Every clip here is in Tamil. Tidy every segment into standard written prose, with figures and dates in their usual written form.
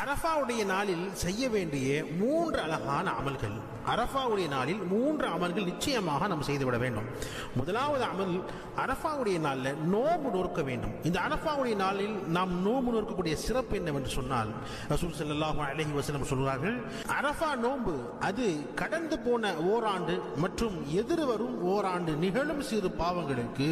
அரஃபாவுடைய நாளில் செய்ய வேண்டிய 3 அழகான அமல்கள். அரஃபாவுடைய நாளில் 3 அமல்கள் நிச்சயமாக நாம் செய்துவிட வேண்டும். முதலாவது அமல், அரஃபாவுடைய நாளில் நோன்பு நோக்க வேண்டும். இந்த அரஃபாவுடைய நாளில் நாம் நோன்பு நோக்கக்கூடிய சிறப்பு என்னவென்று சொன்னால், ரசூல் ஸல்லல்லாஹு அலைஹி வஸல்லம் சொல்கிறார்கள், அரஃபா நோன்பு அது கடந்து போன ஓராண்டு மற்றும் எதிர்வரும் ஓராண்டு நிகழும் சிறு பாவங்களுக்கு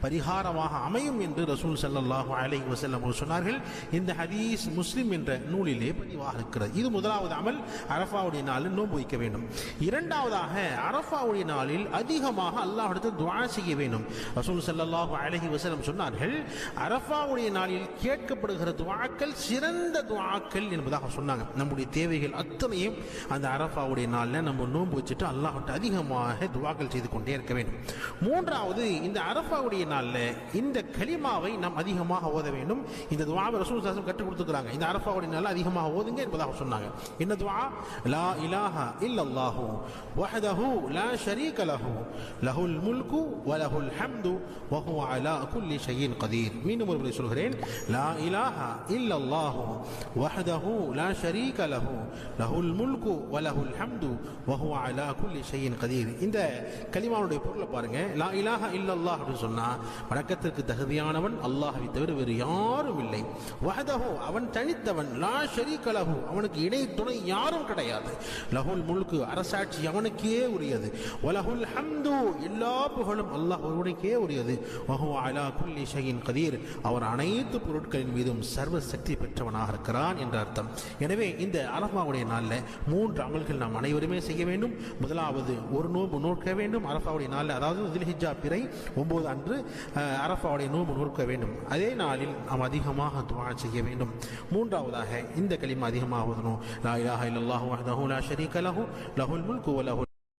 பரிகாரமாக அமையும் என்று ரசூல் ஸல்லல்லாஹு அலைஹி வஸல்லம் சொன்னார்கள். இந்த ஹதீஸ் முஸ்லிம் என்ற நூலிலே பதிவாக இருக்கிறது. இது முதலாவது அமல், அரஃபாவுடைய நாளில் நோன்பு வைக்க வேண்டும். இரண்டாவதாக, அரஃபாவுடைய நாளில் அதிகமாக அல்லாஹ்விடத்தில் துஆ செய்ய வேண்டும். ரசூல் ஸல்லல்லாஹு அலைஹி வஸல்லம் சொன்னார்கள், அரஃபாவுடைய நாளில் கேட்கப்படுகிற துஆக்கள் சிறந்த துஆக்கள் என்பதாக சொன்னாங்க. நம்முடைய தேவைகள் அத்தனையும் அந்த அரஃபாவுடைய நாளில் நம்ம நோன்பு வச்சுட்டு அல்லாஹ்விட்ட அதிகமாக துஆக்கள் செய்து கொண்டே இருக்க வேண்டும். மூன்றாவது, இந்த அரஃபாவுடைய நாளில் இந்த கலிமாவை நாம் அதிகமாக ஓத வேண்டும். இந்த துஆவை ரசூல் ஸல்லல்லாஹு அலைஹி வஸல்லம் கற்றுக் கொடுத்துக்கிறாங்க. இந்த அரஃபாவுடைய நாளில் அதிகமாக ஓதுங்க என்பதாக சொன்னாங்க. என்ன துஆ? லா இலாஹா இல்லல்லாஹு வஹ்தஹு லா ஷரீக லஹு லஹுல் முல்கு வ லஹுல் ஹம்து வ ஹுவ அலா குல்லி ஷைஇன் கதீர். மீண்டும் ஒருமுறை சொல்கிறேன், லா இலாஹா இல்லல்லாஹு வஹ்தஹு லா ஷரீக லஹு லஹுல் முல்கு வ லஹுல் ஹம்து வ ஹுவ அலா குல்லி ஷைஇன் கதீர். இந்த கலிமாவுடைய பொருளை பாருங்க. லா இலாஹா இல்லல்லாஹ் அப்படின்னு சொன்னா வணக்கத்திற்கு தகுதியானவன் அல்லாஹ்வை தவிர வேறு யாரும் இல்லை. வஹதஹு, அவன் தனித்தவன். லா ஷரீக லஹு, அவனுக்கு இணை துணை யாரும் கிடையாது. லஹுல் முல்கு, அரசாட்சி அவனுக்கே உரியது. வலஹுல் ஹம்து, எல்லா புகழும் அல்லாஹ் ஒருவனுக்கே உரியது. வஹுவ அலா குல்லி ஷைஇன் கதீர், அவர் அனைத்து பொருட்களின் மீதும் சர்வ சக்தி பெற்றவனாக இருக்கிறான் என்ற அர்த்தம். எனவே இந்த அரஃபாவுடைய நாளில் 3 அமல்கள் நாம் அனைவருமே செய்ய வேண்டும். முதலாவது, ஒரு நோன்பு நோக்க வேண்டும் அரஃபாவுடைய நாளில், அதாவது துல்ஹிஜ்ஜா பிறை 9 அன்று அரஃபாவுடைய நோன்பு நோக்க வேண்டும். அதே நாளில் நாம் அதிகமாக துஆ செய்ய வேண்டும். மூன்றாவதாக, இந்த கலிமா அதிகமாக ஓதணும். லா இலாஹா இல்லல்லாஹு வஹ்தஹு லா ஷரீக லஹு லஹுல் முல்கு வ லஹுல்